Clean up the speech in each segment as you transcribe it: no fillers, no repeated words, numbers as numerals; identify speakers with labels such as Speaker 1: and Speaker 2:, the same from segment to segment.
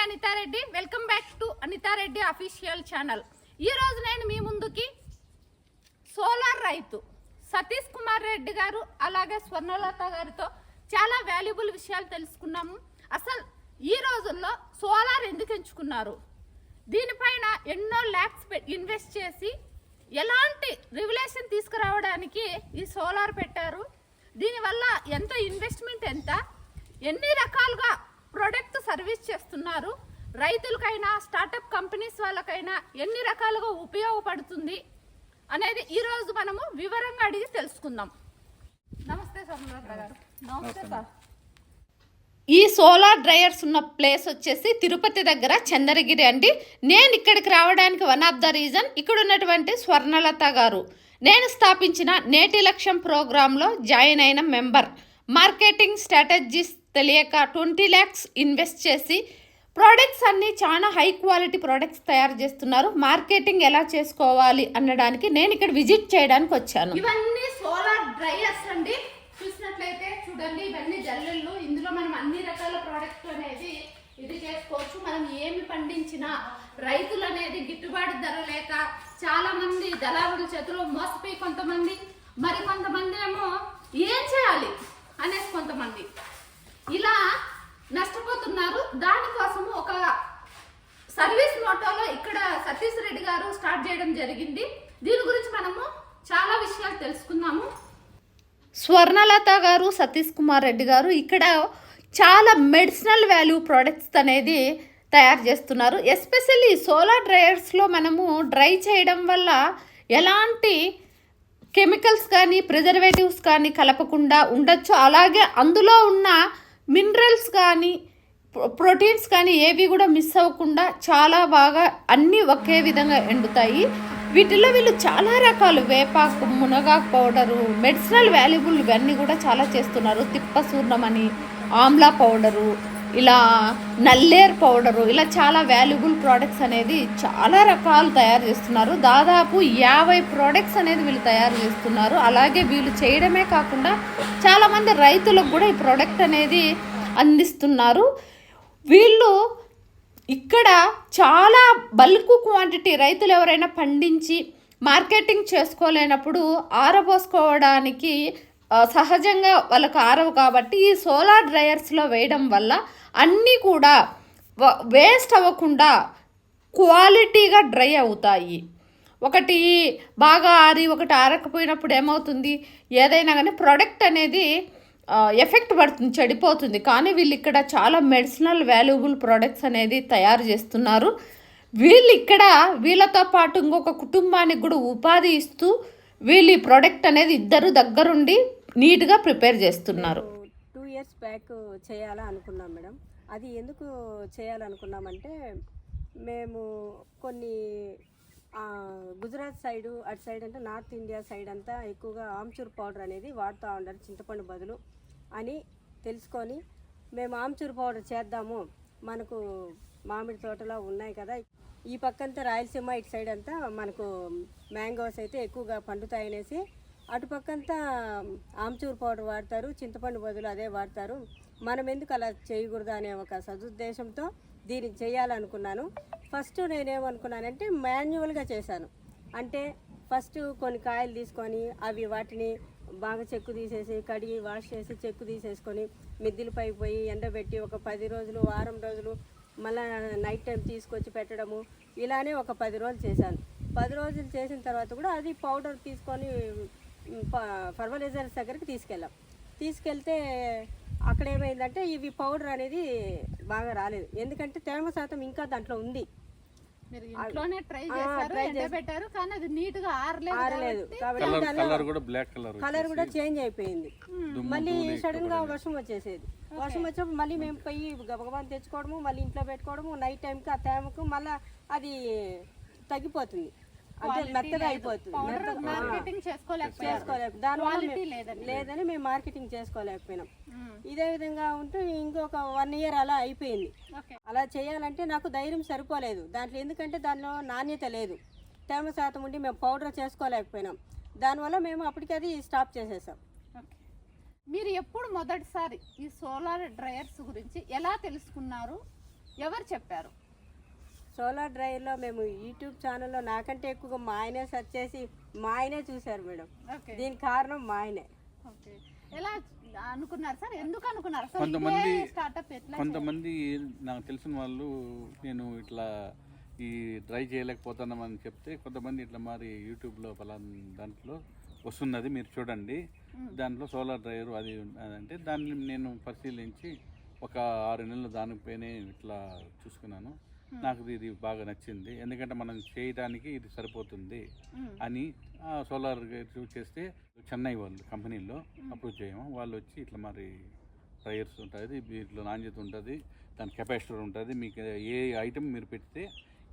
Speaker 1: Anitha Reddy. Welcome back to Anitha Reddy official channel. ఈరోజు నేను మీ ముందుకి సోలార్ రైతు సతీష్ కుమార్ రెడ్డి గారు అలాగే స్వర్ణలత గారితో చాలా వాల్యుబుల్ విషయాలు తెలుసుకున్నాము. అసలు ఈ రోజుల్లో సోలార్ ఎందుకు ఎంచుకున్నారు, దీనిపైన ఎన్నో ల్యాక్స్ ఇన్వెస్ట్ చేసి ఎలాంటి రెగ్యులేషన్ తీసుకురావడానికి ఈ సోలార్ పెట్టారు, దీనివల్ల ఎంత ఇన్వెస్ట్మెంట్, ఎన్ని రకాలుగా ప్రొడక్ట్ సర్వీస్ చేస్తున్నారు, రైతులకైనా స్టార్టప్ కంపెనీస్ వాళ్ళకైనా ఎన్ని రకాలుగా ఉపయోగపడుతుంది అనేది ఈరోజు మనము వివరంగా అడిగి తెలుసుకుందాం. నమస్తే స్వర్ణలత గారు. నమస్తే సార్. ఈ సోలార్ డ్రైయర్స్ ఉన్న ప్లేస్ వచ్చేసి తిరుపతి దగ్గర చంద్రగిరి అండి. నేను ఇక్కడికి రావడానికి వన్ ఆఫ్ ద రీజన్ ఇక్కడ ఉన్నటువంటి స్వర్ణలత గారు. నేను స్థాపించిన నేటి లక్ష్యం ప్రోగ్రాంలో జాయిన్ అయిన మెంబర్. మార్కెటింగ్ స్ట్రాటజీస్ తెలియక 20 lakhs ఇన్వెస్ట్ చేసి ప్రోడక్ట్స్ అన్నీ చాలా హై క్వాలిటీ ప్రోడక్ట్స్ తయారు చేస్తున్నారు. మార్కెటింగ్ ఎలా చేసుకోవాలి అనడానికి నేను ఇక్కడ విజిట్ చేయడానికి వచ్చాను. ఇవన్నీ సోలార్ డ్రైయర్స్ అండి. చూసినట్లయితే చూడండి, ఇవన్నీ జల్లెళ్ళు. ఇందులో మనం అన్ని రకాల ప్రోడక్ట్స్ అనేది ఇది చేసుకోవచ్చు. మనం ఏమి పండించినా రైతులు అనేది గిట్టుబాటు ధర లేక చాలా మంది దళారుల చేతిలో మోసపోయి కొంతమంది, మరి కొంతమంది ఏమో ఏం చేయాలి అనేసి కొంతమంది ఇలా నష్టపోతున్నారు. దానికోసము ఒక సర్వీస్ మోటోలో ఇక్కడ సతీష్ రెడ్డి గారు స్టార్ట్ చేయడం జరిగింది. దీని గురించి మనము చాలా విషయాలు తెలుసుకుందాము. స్వర్ణలత గారు, సతీష్ కుమార్ రెడ్డి గారు ఇక్కడ చాలా మెడిసినల్ వాల్యూ ప్రోడక్ట్స్ అనేది తయారు చేస్తున్నారు. ఎస్పెషల్లీ సోలార్ డ్రైయర్స్లో మనము డ్రై చేయడం వల్ల ఎలాంటి కెమికల్స్ కానీ ప్రిజర్వేటివ్స్ కానీ కలపకుండా ఉండొచ్చు. అలాగే అందులో ఉన్న మినరల్స్ కానీ ప్రోటీన్స్ కానీ ఏవి కూడా మిస్ అవ్వకుండా చాలా బాగా అన్నీ ఒకే విధంగా ఎండుతాయి. వీటిలో వీళ్ళు చాలా రకాలు వేపాకు, మునగాకు పౌడరు, మెడిసినల్ వాల్యుబుల్ ఇవన్నీ కూడా చాలా చేస్తున్నారు. తిప్పసూర్ణం అని, ఆమ్లా పౌడరు, ఇలా నల్లేరు పౌడరు, ఇలా చాలా వాల్యుబుల్ ప్రోడక్ట్స్ అనేది చాలా రకాలు తయారు చేస్తున్నారు. దాదాపు 50 ప్రోడక్ట్స్ అనేది వీళ్ళు తయారు చేస్తున్నారు. అలాగే వీళ్ళు చేయడమే కాకుండా చాలామంది రైతులకు కూడా ఈ ప్రోడక్ట్ అనేది అందిస్తున్నారు. వీళ్ళు ఇక్కడ చాలా బల్క్ క్వాంటిటీ రైతులు ఎవరైనా పండించి మార్కెటింగ్ చేసుకోలేనప్పుడు ఆరబోసుకోవడానికి సహజంగా వాళ్ళకు ఆరవు కాబట్టి ఈ సోలార్ డ్రైయర్స్లో వేయడం వల్ల అన్నీ కూడా వేస్ట్ అవ్వకుండా క్వాలిటీగా డ్రై అవుతాయి. ఒకటి బాగా ఆరి ఒకటి ఆరకపోయినప్పుడు ఏమవుతుంది, ఏదైనా కానీ ప్రోడక్ట్ అనేది ఎఫెక్ట్ పడుతుంది, చెడిపోతుంది. కానీ వీళ్ళు ఇక్కడ చాలా మెడిసినల్ వాల్యుబుల్ ప్రోడక్ట్స్ అనేది తయారు చేస్తున్నారు. వీళ్ళు ఇక్కడ వీళ్ళతో పాటు ఇంకొక కుటుంబానికి కూడా ఉపాధి ఇస్తూ వీళ్ళు ఈ ప్రోడక్ట్ అనేది ఇద్దరు దగ్గరుండి నీట్గా ప్రిపేర్ చేస్తున్నారు.
Speaker 2: 2 years బ్యాక్ చేయాలా అనుకున్నాం మేడం. అది ఎందుకు చేయాలనుకున్నామంటే మేము కొన్ని గుజరాత్ సైడు అటు సైడ్ అంటే నార్త్ ఇండియా సైడ్ అంతా ఎక్కువగా ఆమ్చూర్ పౌడర్ అనేది వాడుతూ ఉంటారు చింతపండు బదులు అని తెలుసుకొని మేము ఆమ్చూర్ పౌడర్ చేద్దాము, మనకు మామిడి తోటలో ఉన్నాయి కదా, ఈ పక్కంతా రాయలసీమ ఇటు సైడ్ అంతా మనకు మ్యాంగోస్ అయితే ఎక్కువగా పండుతాయనేసి అటుపక్కంతా ఆమ్చూర్ పౌడర్ వాడతారు, చింతపండు బదులు అదే వాడతారు, మనం ఎందుకు అలా చేయకూడదు అనే ఒక సదుద్దేశంతో దీన్ని చేయాలనుకున్నాను. ఫస్ట్ నేనేమనుకున్నానంటే మాన్యువల్గా చేశాను. అంటే ఫస్ట్ కొన్ని కాయలు తీసుకొని అవి వాటిని బాగా చెక్కు తీసేసి కడిగి వాష్ చేసి చెక్కు తీసేసుకొని మిద్దిలపై పోయి ఎండబెట్టి ఒక 10 రోజులు వారం రోజులు మళ్ళీ నైట్ టైం తీసుకొచ్చి పెట్టడము, ఇలానే ఒక 10 రోజులు చేశాను. 10 రోజులు చేసిన తర్వాత కూడా అది పౌడర్ తీసుకొని ఫర్టిలైజర్స్ దగ్గరికి తీసుకెళ్తే అక్కడ ఏమైందంటే ఇవి పౌడర్ అనేది బాగా రాలేదు. ఎందుకంటే తేమ శాతం ఇంకా దాంట్లో ఉంది. ఆరలేదు కాబట్టి కలర్ కూడా చేంజ్ అయిపోయింది. మళ్ళీ సడన్ గా వర్షం వచ్చేసేది. వర్షం వచ్చినప్పుడు మళ్ళీ మేము పోయి గబగబాన్ తెచ్చుకోవడము, మళ్ళీ ఇంట్లో పెట్టుకోవడము, నైట్ టైంకి ఆ తేమకు మళ్ళీ అది తగ్గిపోతుంది, అంటే మెత్తగా అయిపోతుంది. లేదని మేము మార్కెటింగ్ చేసుకోలేకపోయినాం. ఇదే విధంగా ఉంటూ ఇంకొక 1 year అలా అయిపోయింది. అలా చేయాలంటే నాకు ధైర్యం సరిపోలేదు దాంట్లో, ఎందుకంటే దానిలో నాణ్యత లేదు, తేమ శాతం ఉండి మేము పౌడర్ చేసుకోలేకపోయినాం. దానివల్ల మేము అప్పటికి అది స్టాప్ చేసేసాం.
Speaker 1: మీరు ఎప్పుడు మొదటిసారి ఈ సోలార్ డ్రైయర్స్ గురించి ఎలా తెలుసుకున్నారు, ఎవరు చెప్పారు?
Speaker 2: సోలార్ డ్రైవర్లో మేము యూట్యూబ్ ఛానల్లో నాకంటే ఎక్కువగా మా ఆయనే సెర్చ్ చేసి మా ఆయనే చూశారు మేడం.
Speaker 1: ఓకే
Speaker 2: దీనికి కారణం మా ఆయనే.
Speaker 1: ఓకే ఎలా అనుకున్నారు సార్? ఎందుకు అనుకున్నారు?
Speaker 3: కొంతమంది
Speaker 1: స్టార్ట్అప్ ఎట్లా
Speaker 3: కొంతమంది నాకు తెలిసిన వాళ్ళు నేను ఇట్లా ఈ ట్రై చేయలేకపోతున్నామని చెప్తే కొంతమంది ఇట్లా మరి యూట్యూబ్లో పలానా దాంట్లో వస్తున్నది మీరు చూడండి, దాంట్లో సోలార్ డ్రైవర్ అది అంటే దాన్ని నేను పరిశీలించి ఒక 6 నెలలు దానిపైనే ఇట్లా చూసుకున్నాను. నాకు ఇది బాగా నచ్చింది, ఎందుకంటే మనం చేయడానికి ఇది సరిపోతుంది అని సోలార్ చేస్తే చెన్నై వాళ్ళు కంపెనీలో అప్రూవ్ చేయము. వాళ్ళు వచ్చి ఇట్లా మరి టైర్స్ ఉంటుంది, వీటిలో నాణ్యత ఉంటుంది, దాని కెపాసిటర్ ఉంటుంది, మీకు ఏ ఐటమ్ మీరు పెడితే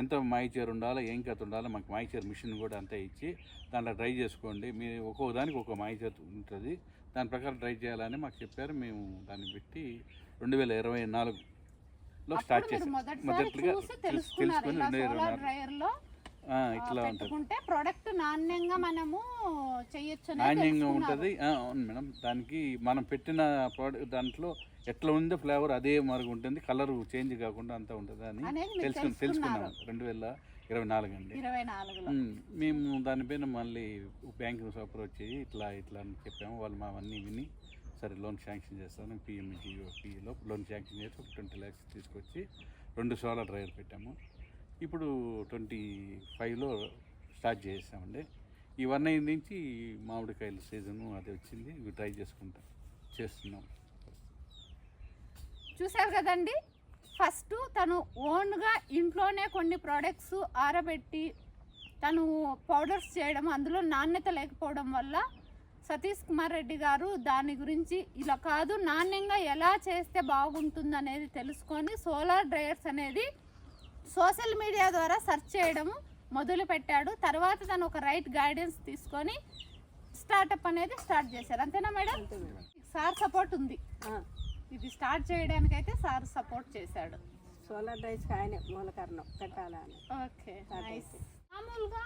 Speaker 3: ఎంత మాయిచర్ ఉండాలో ఏం కథ ఉండాలో మాకు మాయిచర్ మిషన్ కూడా అంతా ఇచ్చి దాంట్లో డ్రై చేసుకోండి, మీరు ఒక్కొక్క దానికి ఒక్కొక్క మాయిచర్ ఉంటుంది, దాని ప్రకారం డ్రై చేయాలని మాకు చెప్పారు. మేము దాన్ని పెట్టి 2024లో స్టార్ట్ చేసాం. మొదటిగా తెలుసుకొని 2024 ఇట్లా ఉంటుంది,
Speaker 1: ప్రొడక్ట్ నాణ్యంగా మనము చేయొచ్చు,
Speaker 3: నాణ్యంగా ఉంటుంది. అవును మేడం, దానికి మనం పెట్టిన ప్రోడక్ట్ దాంట్లో ఎట్లా ఉందో ఫ్లేవర్ అదే మరుగు ఉంటుంది, కలర్ చేంజ్ కాకుండా అంతా ఉంటుంది అని తెలుసుకున్నాము 2024 అండి. మేము దానిపైన మళ్ళీ బ్యాంకు అప్రోచ్ చేయి ఇట్లా అని చెప్పాము. వాళ్ళు మావన్నీ విని సరే లోన్ శాంక్షన్ చేస్తాను, పిఎంజిఓపిలో లోన్ శాంక్షన్ చేసి 20 lakhs తీసుకొచ్చి 2 సోలార్ డ్రైవర్ పెట్టాము. ఇప్పుడు 25లో స్టార్ట్ చేసామండి. ఈ 1 నుంచి మామిడికాయల సీజను అది వచ్చింది, ఇవి ట్రై చేస్తున్నాం.
Speaker 1: చూసారు కదండి, ఫస్ట్ తను ఓన్గా ఇంట్లోనే కొన్ని ప్రోడక్ట్స్ ఆరబెట్టి తను పౌడర్స్ చేయడం, అందులో నాణ్యత లేకపోవడం వల్ల సతీష్ కుమార్ రెడ్డి గారు దాని గురించి ఇలా కాదు నాణ్యంగా ఎలా చేస్తే బాగుంటుంది అనేది తెలుసుకొని సోలార్ డ్రైయర్స్ అనేది సోషల్ మీడియా ద్వారా సెర్చ్ చేయడం మొదలు పెట్టాడు. తర్వాత తను ఒక రైట్ గైడెన్స్ తీసుకొని స్టార్ట్అప్ అనేది స్టార్ట్ చేశారు. అంతేనా మేడం? సార్ సపోర్ట్ ఉంది, ఇది స్టార్ట్ చేయడానికి అయితే సార్ సపోర్ట్ చేశాడు.
Speaker 2: సోలార్ డ్రైవ్స్ ఆయనే మూల కారణం పెట్టాలని.
Speaker 1: Okay nice. మామూలుగా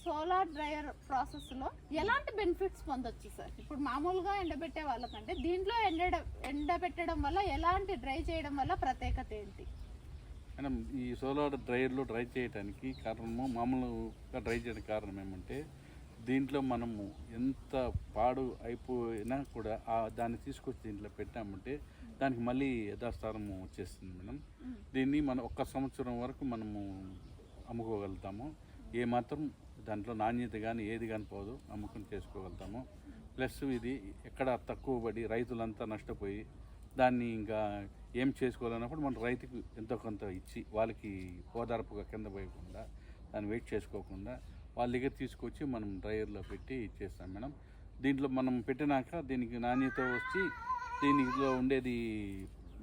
Speaker 1: సోలార్ డ్రైయర్ ప్రాసెస్లో ఎలాంటి బెనిఫిట్స్ పొందొచ్చు సార్? ఇప్పుడు మామూలుగా ఎండబెట్టే వాళ్ళకంటే దీంట్లో ఎండబెట్టడం వల్ల ఎలాంటి డ్రై చేయడం వల్ల ప్రత్యేకత ఏంటి
Speaker 3: మేడం? ఈ సోలార్ డ్రైయర్లో డ్రై చేయడానికి కారణము, మామూలుగా డ్రై చేయడానికి కారణం ఏమంటే దీంట్లో మనము ఎంత పాడు అయిపోయినా కూడా దాన్ని తీసుకొచ్చి దీంట్లో పెట్టామంటే దానికి మళ్ళీ యథాస్థానము వచ్చేస్తుంది మేడం. దీన్ని మనం 1 సంవత్సరం వరకు మనము అమ్ముకోగలుగుతాము, ఏమాత్రం దాంట్లో నాణ్యత కానీ ఏది కానీ పోదు, అమ్ముకుని చేసుకోగలుగుతాము. ప్లస్ ఇది ఎక్కడ తక్కువ పడి రైతులంతా నష్టపోయి దాన్ని ఇంకా ఏం చేసుకోవాలన్నప్పుడు మన రైతుకు ఎంతో కొంత ఇచ్చి వాళ్ళకి ఓదార్పుగా కింద పోయకుండా దాన్ని వెయిట్ చేసుకోకుండా వాళ్ళ దగ్గర తీసుకొచ్చి మనం డ్రైయర్లో పెట్టి ఇచ్చేస్తాం మేడం. దీంట్లో మనం పెట్టినాక దీనికి నాణ్యత వచ్చి దీనిలో ఉండేది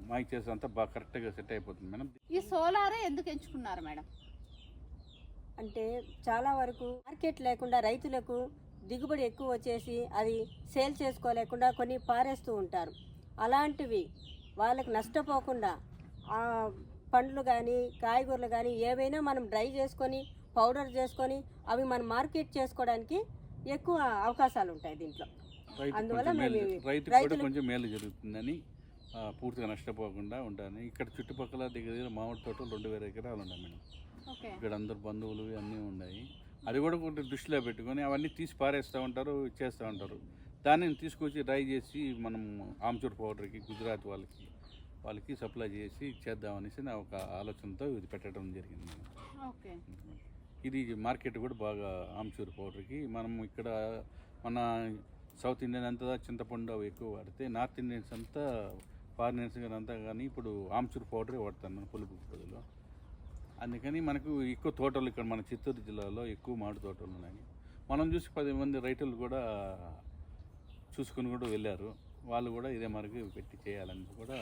Speaker 3: మాయిచర్స్ అంతా బాగా కరెక్ట్గా సెట్ అయిపోతుంది మేడం.
Speaker 1: ఈ సోలారే ఎందుకు ఎంచుకున్నారు మేడం?
Speaker 2: అంటే చాలా వరకు మార్కెట్ లేకుండా రైతులకు దిగుబడి ఎక్కువ వచ్చేసి అది సేల్ చేసుకోలేకుండా కొన్ని పారేస్తూ ఉంటారు. అలాంటివి వాళ్ళకి నష్టపోకుండా ఆ పండ్లు కానీ కాయగూరలు కానీ ఏవైనా మనం డ్రై చేసుకొని పౌడర్ చేసుకొని అవి మనం మార్కెట్ చేసుకోవడానికి ఎక్కువ అవకాశాలు ఉంటాయి దీంట్లో. అందువల్ల
Speaker 3: రైతుకు కొంచెం మేలు జరుగుతుందని, పూర్తిగా నష్టపోకుండా ఉంటాను. ఇక్కడ చుట్టుపక్కల దగ్గర మామిడి తోటలు 2000 ఎకరాలు ఉన్నాయి మేడం. ఇక్కడ అందరు బంధువులు అన్నీ ఉన్నాయి. అది కూడా కొంచెం దృష్టిలో పెట్టుకొని అవన్నీ తీసి పారేస్తూ ఉంటారు, చేస్తూ ఉంటారు. దానిని తీసుకొచ్చి డ్రై చేసి మనం ఆమ్చూర్ పౌడర్కి గుజరాత్ వాళ్ళకి సప్లై చేసి చేద్దామనేసి నా ఒక ఆలోచనతో ఇది పెట్టడం జరిగింది. ఇది మార్కెట్ కూడా బాగా ఆమ్చూర్ పౌడర్కి. మనం ఇక్కడ మన సౌత్ ఇండియన్ అంతా చింతపండు అవి ఎక్కువ వాడితే, నార్త్ ఇండియన్స్ అంతా ఫారినర్స్ కానీ అంతా కానీ ఇప్పుడు ఆమ్చూర్ పౌడరే వాడతాను మన పులుపు బదులు. అందుకని మనకు ఎక్కువ తోటలు ఇక్కడ మన చిత్తూరు జిల్లాలో ఎక్కువ మామిడి తోటలు ఉన్నాయి. మనం చూసి 10 మంది రైతులు కూడా చూసుకుని కూడా వెళ్ళారు. వాళ్ళు కూడా ఇదే మరికి పెట్టి చేయాలని కూడా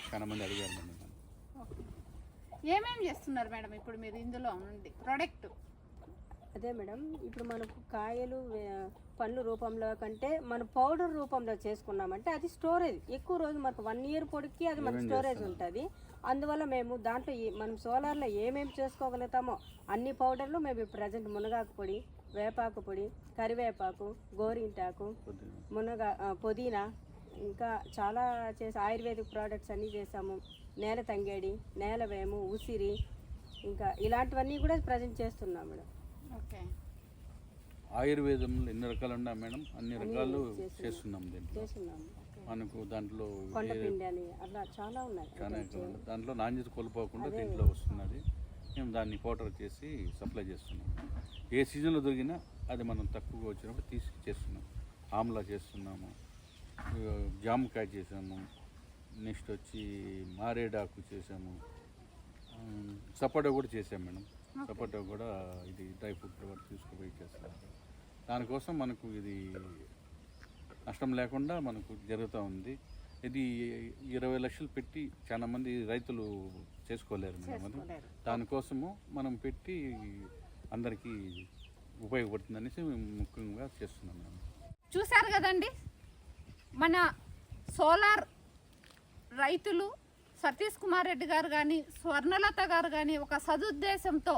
Speaker 3: చాలా మంది అడిగారు నన్ను.
Speaker 1: ఏమేమి చేస్తున్నారు మేడం ఇప్పుడు మీరు ఇందులో నుండి ప్రోడక్ట్?
Speaker 2: అదే మేడం, ఇప్పుడు మనకు కాయలు పండ్లు రూపంలో కంటే మన పౌడర్ రూపంలో చేసుకున్నామంటే అది స్టోరేజ్ ఎక్కువ రోజు మనకు 1 year పొడికి అది మన స్టోరేజ్ ఉంటుంది. అందువల్ల మేము దాంట్లో మనం సోలార్లో ఏమేమి చేసుకోగలుగుతామో అన్ని పౌడర్లు మేము ప్రజెంట్ మునగాకు పొడి, వేపాకు పొడి, కరివేపాకు, గోరింటాకు, పుదీనా ఇంకా చాలా చేసి ఆయుర్వేదిక్ ప్రోడక్ట్స్ అన్నీ చేసాము. నేల తంగేడి, నేల వేము, ఉసిరి, ఇంకా ఇలాంటివన్నీ కూడా ప్రజెంట్ చేస్తున్నాం మేడం.
Speaker 1: ఓకే.
Speaker 3: ఆయుర్వేదంలో ఎన్ని రకాలు ఉన్నాయి మేడం? అన్ని రకాలు చేస్తున్నాం దీంట్లో.
Speaker 2: చేస్తున్నాము.
Speaker 3: మనకు దాంట్లో
Speaker 2: కొండపిండి అని అట్లా చాలా ఉన్నాయి.
Speaker 3: చాలా దాంట్లో నాణ్యత కోల్పోకుండా దీంట్లో వస్తున్నది. మేము దాన్ని పౌడర్ చేసి సప్లై చేస్తున్నాం. ఏ సీజన్లో దొరికినా అది మనం తక్కువగా వచ్చినప్పుడు తీసి చేస్తున్నాం. ఆమ్లా చేస్తున్నాము, జామకాయ చేసాము, నెక్స్ట్ వచ్చి మారేడాకు చేసాము, సపోటా కూడా చేసాం మేడం. సపోటా కూడా ఇది డ్రై ఫ్రూట్ వరకు తీసుకుపోయి చేస్తాం. దానికోసం మనకు ఇది నష్టం లేకుండా మనకు జరుగుతూ ఉంది. ఇది 20 లక్షలు పెట్టి చాలా మంది రైతులు చేసుకోలేరు మేడం. అది దానికోసము మనం పెట్టి అందరికీ ఉపయోగపడుతుందనేసి మేము ముఖ్యంగా చేస్తున్నాం మేడం.
Speaker 1: చూశారు కదండి, మన సోలార్ రైతులు సతీష్ కుమార్ రెడ్డి గారు కానీ స్వర్ణలత గారు కానీ ఒక సదుద్దేశంతో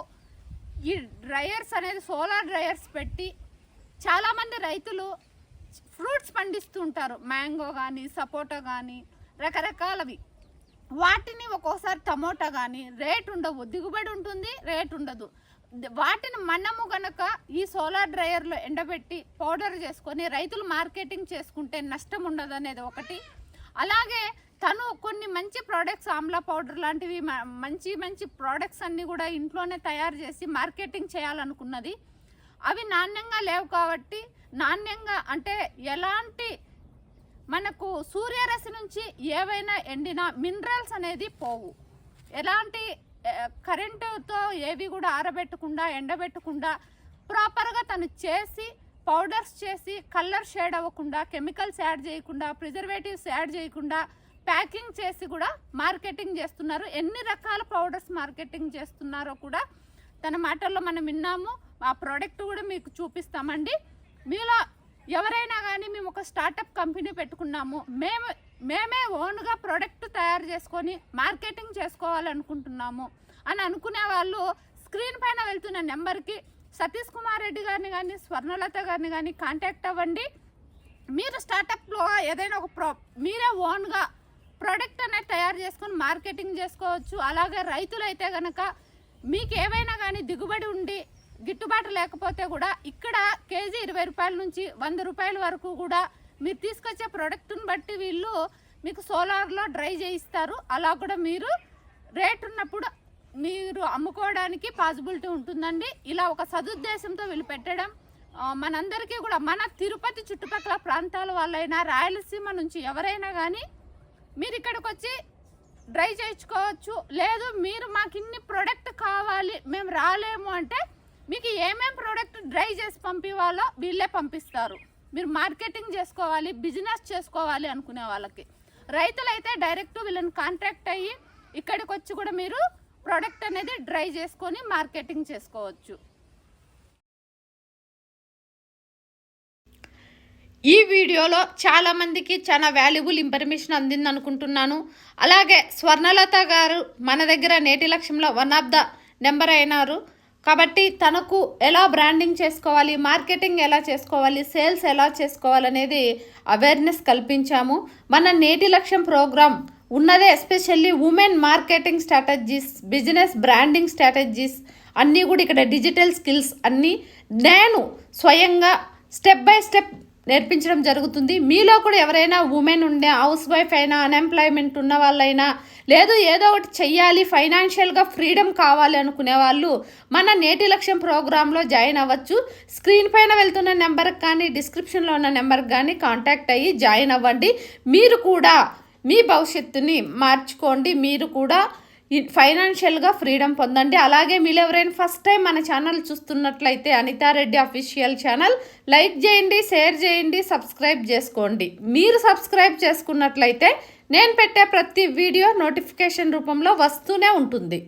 Speaker 1: ఈ డ్రయర్స్ అనేది సోలార్ డ్రయర్స్ పెట్టి చాలామంది రైతులు ఫ్రూట్స్ పండిస్తుంటారు. మ్యాంగో కానీ, సపోటా కానీ, రకరకాలవి. వాటిని ఒక్కోసారి టమోటా కానీ రేట్ ఉండవు, దిగుబడి ఉంటుంది, రేట్ ఉండదు. వాటిని మనము గనక ఈ సోలార్ డ్రయర్లో ఎండబెట్టి పౌడర్ చేసుకొని రైతులు మార్కెటింగ్ చేసుకుంటే నష్టం ఉండదు అనేది ఒకటి. అలాగే తను కొన్ని మంచి ప్రోడక్ట్స్, ఆమ్లా పౌడర్ లాంటివి మంచి మంచి ప్రోడక్ట్స్ అన్నీ కూడా ఇంట్లోనే తయారు చేసి మార్కెటింగ్ చేయాలనుకున్నది. అవి నాణ్యంగా లేవు కాబట్టి, నాణ్యంగా అంటే ఎలాంటి మనకు సూర్యరశ్మి నుంచి ఏవైనా ఎండిన మినరల్స్ అనేది పోవు, ఎలాంటి కరెంటుతో ఏవి కూడా ఆరబెట్టకుండా ఎండబెట్టకుండా ప్రాపర్గా తను చేసి పౌడర్స్ చేసి కలర్ షేడ్ అవ్వకుండా, కెమికల్స్ యాడ్ చేయకుండా, ప్రిజర్వేటివ్స్ యాడ్ చేయకుండా ప్యాకింగ్ చేసి కూడా మార్కెటింగ్ చేస్తున్నారు. ఎన్ని రకాల పౌడర్స్ మార్కెటింగ్ చేస్తున్నారో కూడా తన మాటల్లో మనం విన్నాము. ఆ ప్రోడక్ట్ కూడా మీకు చూపిస్తామండి. మీలో ఎవరైనా కానీ మేము ఒక స్టార్టప్ కంపెనీ పెట్టుకున్నాము, మేమే ఓన్గా ప్రోడక్ట్ తయారు చేసుకొని మార్కెటింగ్ చేసుకోవాలనుకుంటున్నాము అని అనుకునే వాళ్ళు స్క్రీన్ పైన వెళ్తున్న నెంబర్కి సతీష్ కుమార్ రెడ్డి గారిని కానీ స్వర్ణలత గారిని కానీ కాంటాక్ట్ అవ్వండి. మీరు స్టార్టప్లో ఏదైనా ఒక మీరే ఓన్గా ప్రోడక్ట్ అనేది తయారు చేసుకొని మార్కెటింగ్ చేసుకోవచ్చు. అలాగే రైతులైతే కనుక మీకు ఏవైనా కానీ దిగుబడి ఉండి గిట్టుబాటు లేకపోతే కూడా ఇక్కడ కేజీ 20 రూపాయల నుంచి 100 రూపాయల వరకు కూడా మీరు తీసుకొచ్చే ప్రోడక్ట్ని బట్టి వీళ్ళు మీకు సోలార్లో డ్రై చేయిస్తారు. అలా కూడా మీరు రేట్ ఉన్నప్పుడు మీరు అమ్ముకోవడానికి పాసిబిలిటీ ఉంటుందండి. ఇలా ఒక సదుద్దేశంతో వీళ్ళు పెట్టడం మనందరికీ కూడా, మన తిరుపతి చుట్టుపక్కల ప్రాంతాల వాళ్ళైనా రాయలసీమ నుంచి ఎవరైనా కానీ మీరు ఇక్కడికి వచ్చి డ్రై చేయించుకోవచ్చు. లేదు మీరు మాకు ఇన్ని ప్రోడక్ట్ కావాలి మేము రాలేము అంటే మీకు ఏమేం ప్రోడక్ట్ డ్రై చేసి పంపివాలో వీళ్ళే పంపిస్తారు. మీరు మార్కెటింగ్ చేసుకోవాలి, బిజినెస్ చేసుకోవాలి అనుకునే వాళ్ళకి. రైతులైతే డైరెక్ట్ వీళ్ళని కాంటాక్ట్ అయ్యి ఇక్కడికి వచ్చి కూడా మీరు ప్రోడక్ట్ అనేది డ్రై చేసుకొని మార్కెటింగ్ చేసుకోవచ్చు. ఈ వీడియోలో చాలామందికి చాలా వాల్యుబుల్ ఇన్ఫర్మేషన్ అందింది అనుకుంటున్నాను. అలాగే స్వర్ణలత గారు మన దగ్గర నేటి లక్ష్యంలో 1 ఆఫ్ ద నెంబర్ అయినారు కాబట్టి తనకు ఎలా బ్రాండింగ్ చేసుకోవాలి, మార్కెటింగ్ ఎలా చేసుకోవాలి, సేల్స్ ఎలా చేసుకోవాలనేది అవేర్నెస్ కల్పించాము. మన నేటి లక్ష్యం ప్రోగ్రామ్ ఉన్నదే especially women marketing strategies, business branding strategies అన్నీ కూడా ఇక్కడ డిజిటల్ స్కిల్స్ అన్నీ నేను స్వయంగా స్టెప్ బై స్టెప్ నేర్పించడం జరుగుతుంది. మీలో కూడా ఎవరైనా ఉమెన్ ఉండే, హౌస్ వైఫ్ అయినా, అన్ఎంప్లాయ్మెంట్ ఉన్న వాళ్ళైనా, లేదు ఏదో ఒకటి చెయ్యాలి, ఫైనాన్షియల్గా ఫ్రీడమ్ కావాలి అనుకునే వాళ్ళు మన నేటి లక్ష్యం ప్రోగ్రాంలో జాయిన్ అవ్వచ్చు. స్క్రీన్ పైన వెళ్తున్న నెంబర్కి కానీ డిస్క్రిప్షన్లో ఉన్న నెంబర్కి కానీ కాంటాక్ట్ అయ్యి జాయిన్ అవ్వండి. మీరు కూడా మీ భవిష్యత్తుని మార్చుకోండి, మీరు కూడా ఫైనాన్షియల్గా ఫ్రీడమ్ పొందండి. అలాగే మీరు ఎవరైనా ఫస్ట్ టైం మన ఛానల్ చూస్తున్నట్లయితే అనితారెడ్డి అఫీషియల్ ఛానల్ లైక్ చేయండి, షేర్ చేయండి, సబ్స్క్రైబ్ చేసుకోండి. మీరు సబ్స్క్రైబ్ చేసుకున్నట్లయితే నేను పెట్టే ప్రతి వీడియో నోటిఫికేషన్ రూపంలో వస్తూనే ఉంటుంది.